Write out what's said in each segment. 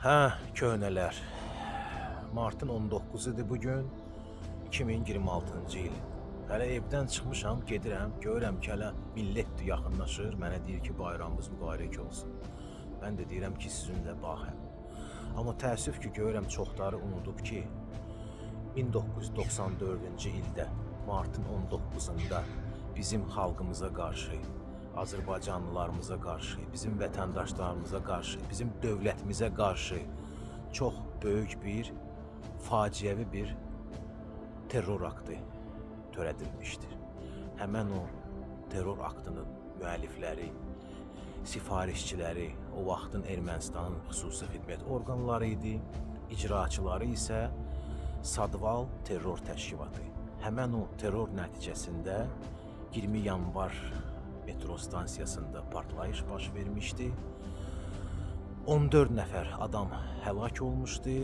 Hə, köhnələr. Martın 19 idi bu gün, 2026-cı il. Hələ evdən çıxmışam, gedirəm, görürəm ki, hələ millət yaxınlaşır, mənə deyir ki, bayramımız mübarək olsun. Mən də deyirəm ki, sizinlə baxəm. Amma təəssüf ki, görürəm çoxları unudub ki, 1994-cü ildə martın 19-unda bizim xalqımıza qarşı, Azərbaycanlılarımıza qarşı, bizim vətəndaşlarımıza qarşı, bizim dövlətimizə qarşı çox böyük bir faciəvi bir terror aktı törədilmişdir. Həmən o terror aktının müəllifləri, sifarişçiləri o vaxtın Ermənistanın xüsusi xidmət orqanları idi, icraçıları isə Sadval terror təşkilatı. Həmən o terror nəticəsində 20 yanvar metro stansiyasında partlayış baş vermişdi. 14 nəfər adam həlak olmuşdu.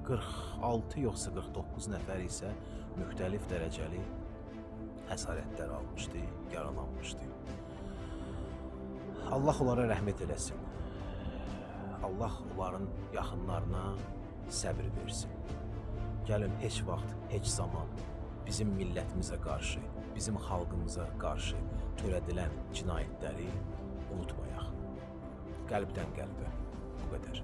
46 yoxsa 49 nəfər isə müxtəlif dərəcəli xəsarətlər almışdı, yaralanmışdı. Allah onlara rəhmət eləsin. Allah onların yaxınlarına səbir versin. Gəlin heç vaxt, heç zaman bizim millətimizə qarşı, bizim xalqımıza qarşı törədilən cinayətləri unutmayaq. Qəlbdən qəlbə. Bu qədər.